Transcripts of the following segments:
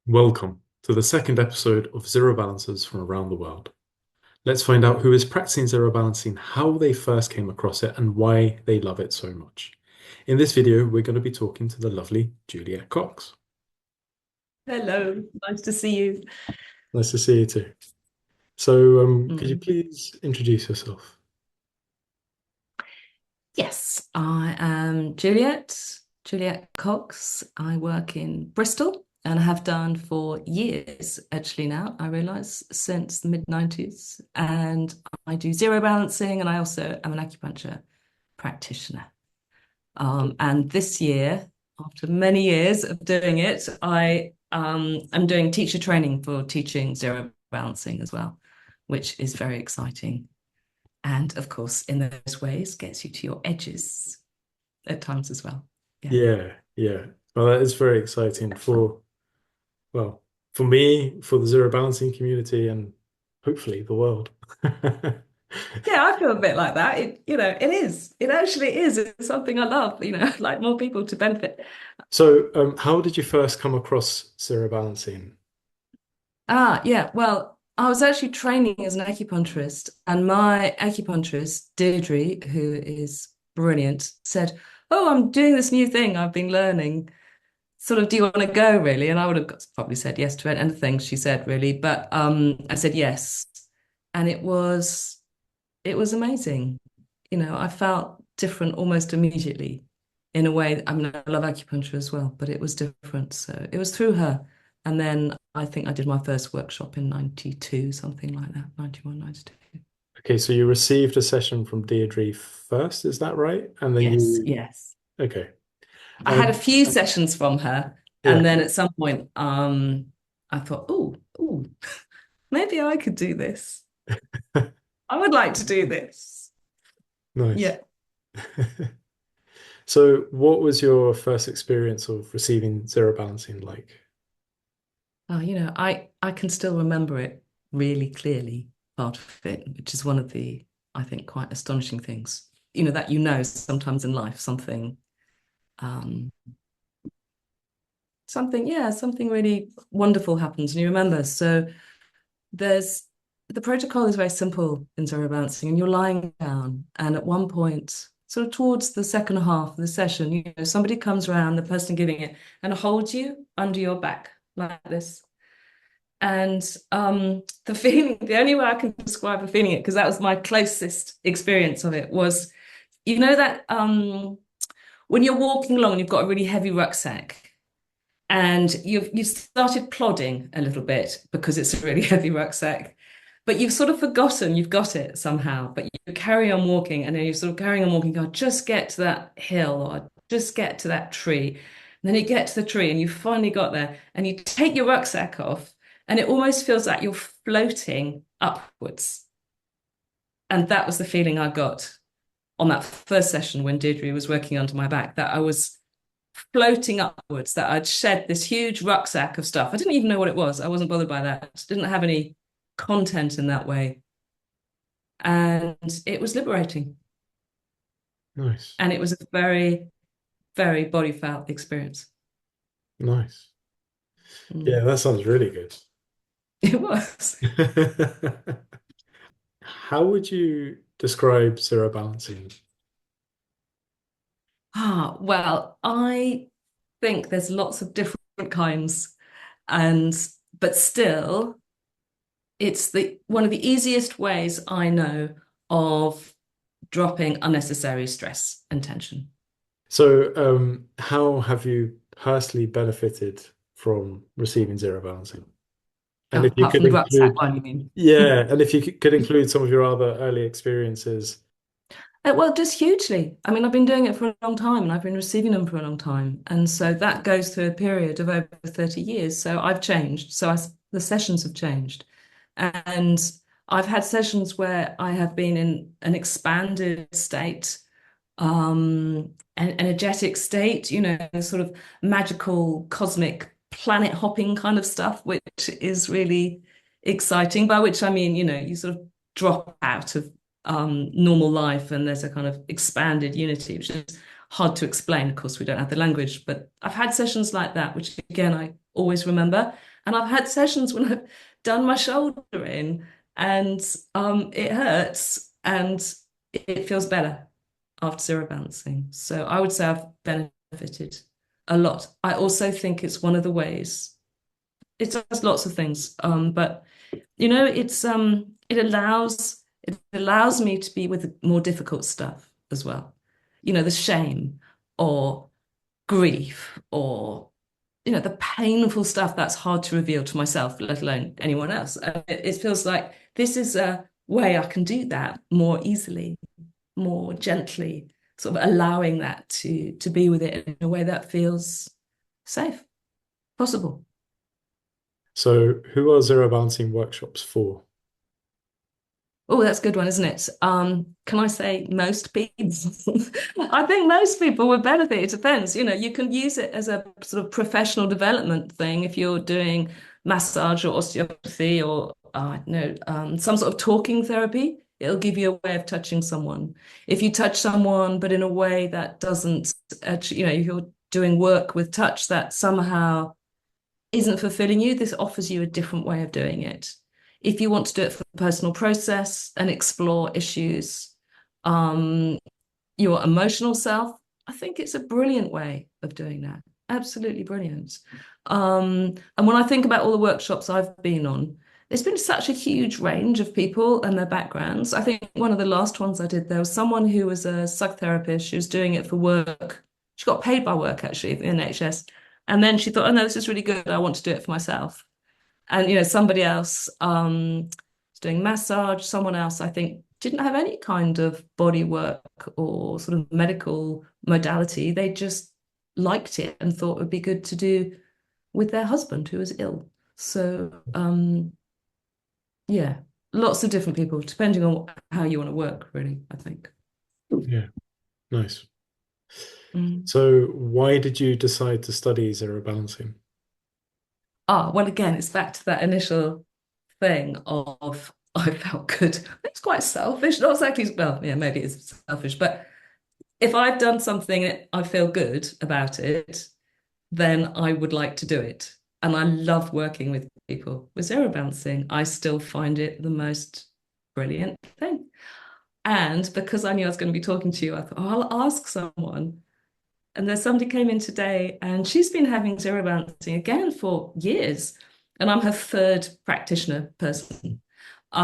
Welcome to the second episode of Zero Balancers from around the world. Let's find out who is practicing zero balancing, how they first came across it, and why they love it so much. In this video, we're going to be talking to the lovely Juliet Cox. Hello, nice to see you. Nice to see you too. So, could you Mm. please introduce yourself? Yes, I am Juliet Cox. I work in Bristol and I have done for years, actually, now, I realise, since the mid-90s. And I do zero balancing and I also am an acupuncture practitioner. And this year, after many years of doing it, I am doing teacher training for teaching zero balancing as well, which is very exciting. And of course, in those ways, gets you to your edges at times as well. Yeah. Yeah, yeah. Well, that is very exciting well, for me, for the zero balancing community, and hopefully the world. Yeah, I feel a bit like that. It is. It actually is. It's something I love, I'd like more people to benefit. So, how did you first come across zero balancing? Yeah. Well, I was actually training as an acupuncturist, and my acupuncturist, Deirdre, who is brilliant, said, "Oh, I'm doing this new thing I've been learning. Sort of, do you want to go really?" And I would have probably said yes to anything she said, really. But I said yes. And it was amazing. I felt different almost immediately in a way. I mean, I love acupuncture as well, but it was different. So it was through her. And then I think I did my first workshop in 92, something like that, 91, 92. Okay, so you received a session from Deirdre first, is that right? And then Yes, you, yes. okay. I had a And few sessions from her. yeah, And then at some point, I thought, oh, maybe I could do this. I would like to do this. nice. Yeah. So, what was your first experience of receiving zero balancing like? Oh, I can still remember it really clearly, part of it, which is one of the, I think, quite astonishing things. That sometimes in life um, something really wonderful happens and you remember. So there's the protocol is very simple in zero balancing, and you're lying down, and at one point, sort of towards the second half of the session, somebody comes around, the person giving it, and holds you under your back like this. And the only way I can describe the feeling it, because that was my closest experience of it, was that when you're walking along and you've got a really heavy rucksack and you've started plodding a little bit because it's a really heavy rucksack, but you've sort of forgotten you've got it somehow, but you carry on walking and then you're sort of carrying on walking, go, just get to that hill or just get to that tree. And then you get to the tree and you finally got there and you take your rucksack off and it almost feels like you're floating upwards. And that was the feeling I got on that first session when Deirdre was working under my back, that I was floating upwards, that I'd shed this huge rucksack of stuff. I didn't even know what it was. I wasn't bothered by that. Didn't have any content in that way. And it was liberating. Nice, And it was a very, very body felt experience. nice. Yeah, Mm. that sounds really good. It was. How would you describe zero balancing? Well, I think there's lots of different kinds, and but still, it's the one of the easiest ways I know of dropping unnecessary stress and tension. So, how have you personally benefited from receiving zero balancing? And Oh, if you apart could from the rucksack include, one, you mean? yeah, and if you could include some of your other early experiences. Well, just hugely. I mean, I've been doing it for a long time and I've been receiving them for a long time. And so that goes through a period of over 30 years. So I've changed. The sessions have changed. And I've had sessions where I have been in an expanded state, an energetic state, sort of magical, cosmic, planet hopping kind of stuff, which is really exciting. By which I mean, you sort of drop out of normal life and there's a kind of expanded unity, which is hard to explain. Of course, we don't have the language, but I've had sessions like that, which again, I always remember. And I've had sessions when I've done my shoulder in and it hurts and it feels better after zero balancing. So I would say I've benefited a lot. I also think it's one of the ways it does lots of things. But it allows me to be with more difficult stuff as well. The shame or grief or the painful stuff that's hard to reveal to myself, let alone anyone else. It feels like this is a way I can do that more easily, more gently, sort of allowing that to be with it in a way that feels safe, possible. So, who are zero balancing workshops for? Oh, that's a good one, isn't it? Can I say most people? I think most people would benefit. It depends. You can use it as a sort of professional development thing if you're doing massage or osteopathy or I don't know, some sort of talking therapy. It'll give you a way of touching someone. If you touch someone, but in a way that doesn't actually, if you're doing work with touch that somehow isn't fulfilling you, this offers you a different way of doing it. If you want to do it for personal process and explore issues, um, your emotional self, I think it's a brilliant way of doing that. Absolutely brilliant. And when I think about all the workshops I've been on, there's been such a huge range of people and their backgrounds. I think one of the last ones I did, there was someone who was a psychotherapist. She was doing it for work. She got paid by work, actually, in the NHS. And then she thought, oh no, this is really good. I want to do it for myself. And somebody else was doing massage, someone else I think didn't have any kind of body work or sort of medical modality. They just liked it and thought it would be good to do with their husband who was ill. So yeah, lots of different people, depending on how you want to work, really, I think. Yeah, nice. Mm. So, why did you decide to study zero balancing? Well, again, it's back to that initial thing of I felt good. It's quite selfish. Not exactly, well, yeah, maybe it's selfish, but if I've done something that I feel good about it, then I would like to do it. And I love working with people with zero balancing. I still find it the most brilliant thing. And because I knew I was going to be talking to you, I thought, oh, I'll ask someone. And there's somebody came in today and she's been having zero balancing again for years. And I'm her third practitioner person. So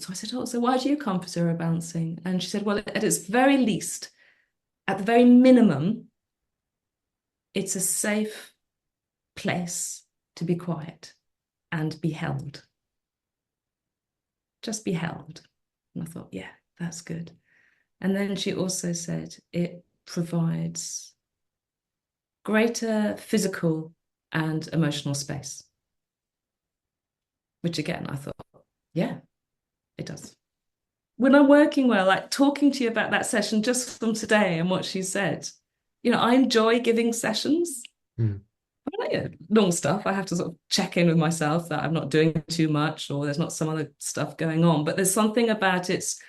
I said, oh, so why do you come for zero balancing? And she said, well, at its very least, at the very minimum, it's a safe place to be quiet and be held. Just be held. And I thought, yeah, that's good. And then she also said it provides greater physical and emotional space, which again, I thought, yeah, it does. When I'm working well, like talking to you about that session just from today and what she said, I enjoy giving sessions. Hmm. Normal stuff. I have to sort of check in with myself that I'm not doing too much or there's not some other stuff going on. But there's something about its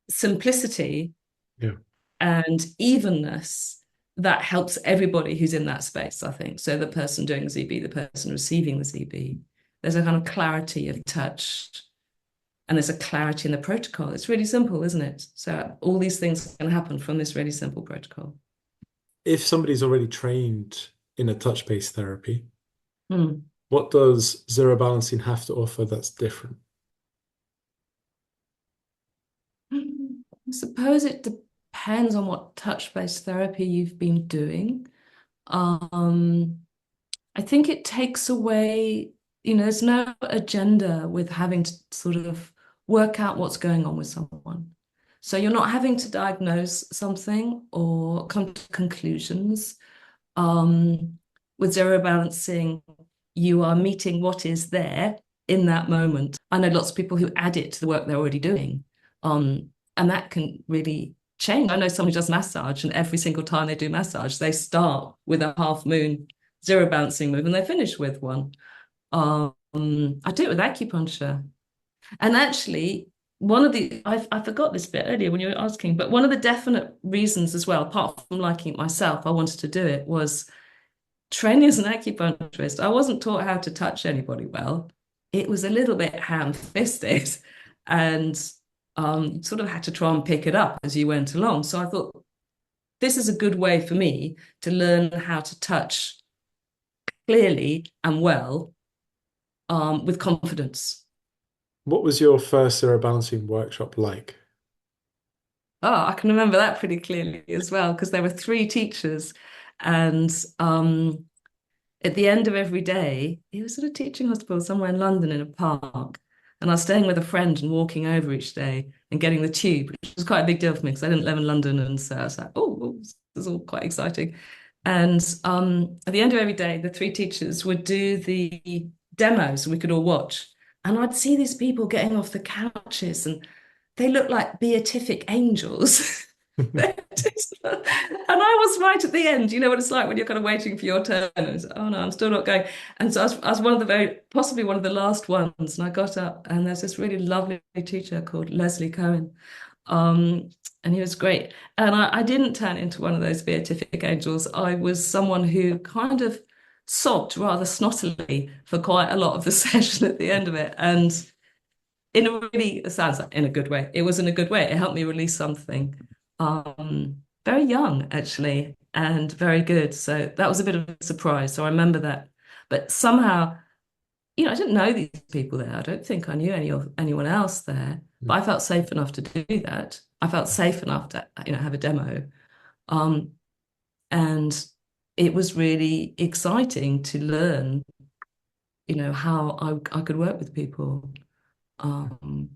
simplicity Yeah. and evenness that helps everybody who's in that space, I think. So the person doing the ZB, the person receiving the ZB, there's a kind of clarity of touch and there's a clarity in the protocol. It's really simple, isn't it? So all these things can happen from this really simple protocol. If somebody's already trained in a touch-based therapy, Hmm. what does zero balancing have to offer that's different? I suppose it depends on what touch-based therapy you've been doing. Um, I think it takes away, there's no agenda with having to sort of work out what's going on with someone. So you're not having to diagnose something or come to conclusions. With zero balancing, you are meeting what is there in that moment. I know lots of people who add it to the work they're already doing. And that can really change. I know someone who does massage, and every single time they do massage, they start with a half moon zero balancing move and they finish with one. I do it with acupuncture. And actually, I forgot this bit earlier when you were asking, but one of the definite reasons as well, apart from liking it myself, I wanted to do it was training as an acupuncturist, I wasn't taught how to touch anybody well. It was a little bit ham-fisted, and you sort of had to try and pick it up as you went along. So I thought this is a good way for me to learn how to touch clearly and well, with confidence. What was your first zero balancing workshop like? Oh, I can remember that pretty clearly as well, because there were three teachers, and at the end of every day, it was at a teaching hospital somewhere in London in a park. And I was staying with a friend and walking over each day and getting the tube, which was quite a big deal for me because I didn't live in London. And so I was like, oh, this is all quite exciting. And at the end of every day, the three teachers would do the demos we could all watch. And I'd see these people getting off the couches and they looked like beatific angels. And I was right at the end. You know what it's like when you're kind of waiting for your turn. And it's, oh no, I'm still not going. And so I was one of the possibly one of the last ones. And I got up, and there's this really lovely teacher called Leslie Cohen. Um, and he was great. And I didn't turn into one of those beatific angels. I was someone who kind of sobbed rather snottily for quite a lot of the session at the end of it. And in a really, it sounds like in a good way. It was in a good way. It helped me release something. Very young actually, and very good. So that was a bit of a surprise. So I remember that. But somehow, I didn't know these people there. I don't think I knew anyone else there. But I felt safe enough to do that. I felt safe enough to, have a demo. Um, and it was really exciting to learn, how I could work with people. Um,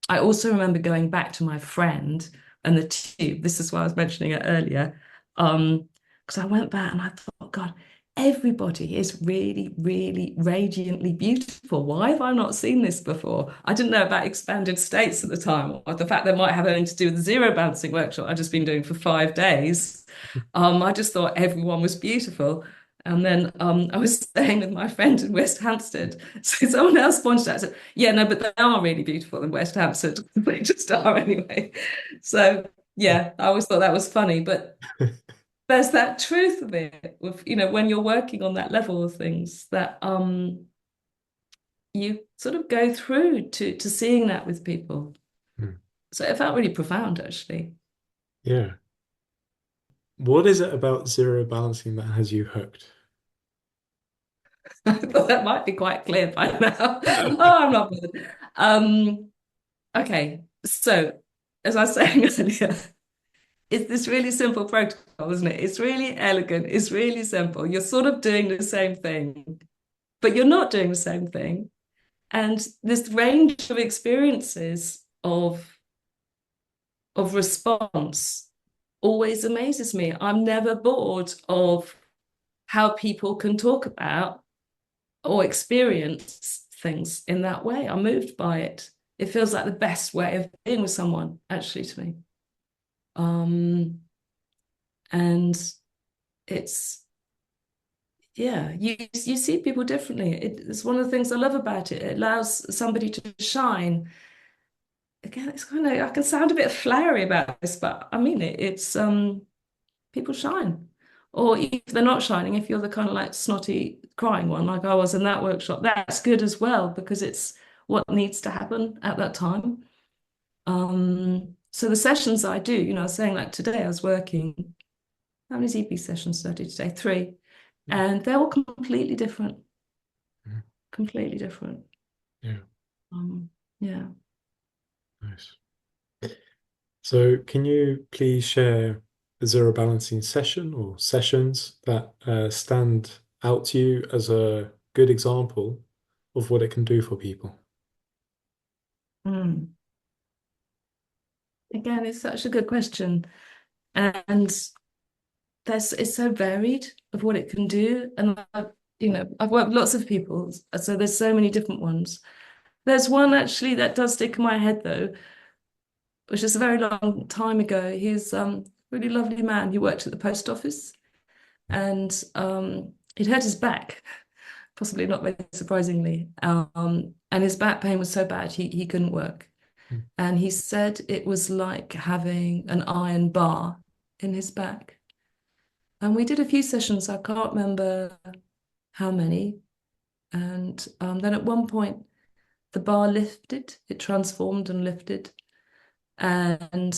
I also remember going back to my friend and the tube. This is why I was mentioning it earlier. Because I went back and I thought, God, everybody is really, really radiantly beautiful. Why have I not seen this before? I didn't know about expanded states at the time, or the fact that might have anything to do with the zero balancing workshop I'd just been doing for 5 days. I just thought everyone was beautiful. And then I was staying with my friend in West Hampstead. So someone else pointed out and said, yeah, no, but they are really beautiful in West Hampstead. They just are anyway. So yeah, I always thought that was funny. But there's that truth of it with, when you're working on that level of things that you sort of go through to seeing that with people. Hmm. So it felt really profound actually. Yeah. What is it about zero balancing that has you hooked? I thought that might be quite clear by now. Oh, I'm not bothered. Okay, so as I was saying earlier, it's this really simple protocol, isn't it? It's really elegant, it's really simple. You're sort of doing the same thing, but you're not doing the same thing. And this range of experiences of response always amazes me. I'm never bored of how people can talk about or experience things in that way. I'm moved by it. It feels like the best way of being with someone, actually, to me. And it's yeah, you see people differently. It's one of the things I love about it. It allows somebody to shine. Again, it's kind of I can sound a bit flowery about this, but I mean it. It's people shine. Or if they're not shining, if you're the kind of like snotty crying one, like I was in that workshop, that's good as well because it's what needs to happen at that time. So the sessions I do, I was saying like today I was working, how many ZP sessions did I do today? 3. And they're all completely different, Mhm. completely different. Yeah, Yeah. nice. So, can you please share a zero balancing session or sessions that stand out to you as a good example of what it can do for people? Mm. Again, it's such a good question. And it's so varied of what it can do. And I've worked with lots of people, so there's so many different ones. There's one actually that does stick in my head though, which is a very long time ago. He's really lovely man. He worked at the post office and he'd hurt his back, possibly not very surprisingly. And his back pain was so bad he couldn't work. Mm. And he said it was like having an iron bar in his back. And we did a few sessions. I can't remember how many. And then at one point, the bar lifted, it transformed and lifted. And,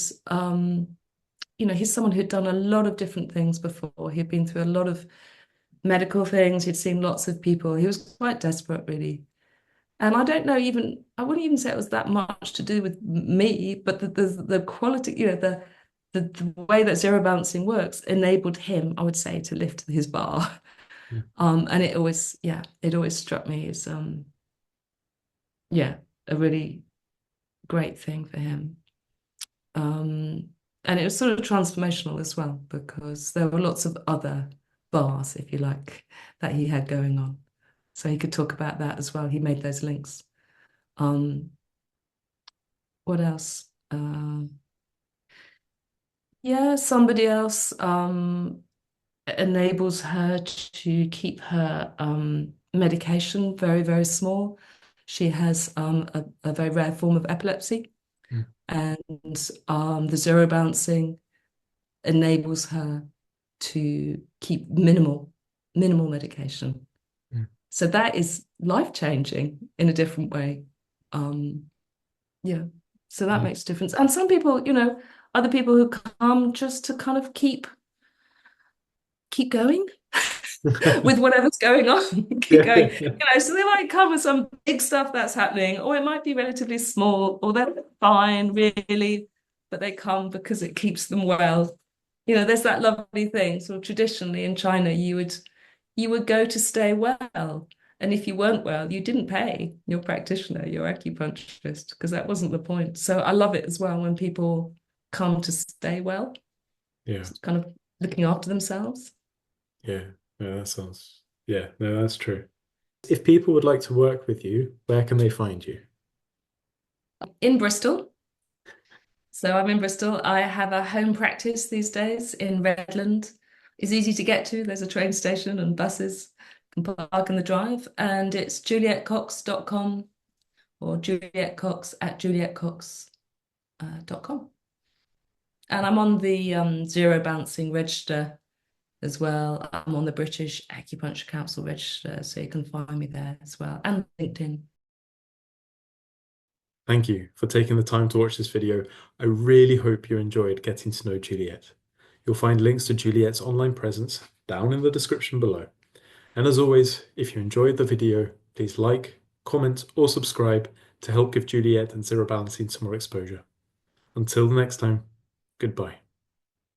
he's someone who'd done a lot of different things before. He'd been through a lot of medical things, he'd seen lots of people. He was quite desperate, really. And I don't know, even, I wouldn't even say it was that much to do with me, but the quality, the way that zero balancing works enabled him, I would say, to lift his bar. Yeah. And it always struck me as yeah, a really great thing for him. Um, and it was sort of transformational as well because there were lots of other bars, if you like, that he had going on. So he could talk about that as well. He made those links. Um, what else? Yeah, somebody else enables her to keep her medication very, very small. She has a very rare form of epilepsy, Mm, and the zero balancing enables her to keep minimal medication. mm. So that is life-changing in a different way. Um, yeah. So that Yeah. makes a difference. And some people, other people who come just to kind of keep going with whatever's going on. Keep Yeah. going. So they might cover some big stuff that's happening, or it might be relatively small, or they're fine, really, but they come because it keeps them well. There's that lovely thing. So traditionally in China, you would go to stay well. And if you weren't well, you didn't pay your practitioner, your acupuncturist, because that wasn't the point. So I love it as well when people come to stay well, Yeah. kind of looking after themselves. Yeah. Yeah, that sounds, yeah, no, that's true. If people would like to work with you, where can they find you? In Bristol, so I'm in Bristol. I have a home practice these days in Redland. It's easy to get to. There's a train station and buses. You can park in the drive. And it's julietcox.com or Juliet Cox at julietcox.com. And I'm on the Zero Balancing Register as well. I'm on the British Acupuncture Council Register, so you can find me there as well, and LinkedIn. Thank you for taking the time to watch this video. I really hope you enjoyed getting to know Juliet. You'll find links to Juliet's online presence down in the description below. And as always, if you enjoyed the video, please like, comment, or subscribe to help give Juliet and Zero Balancing some more exposure. Until the next time, goodbye.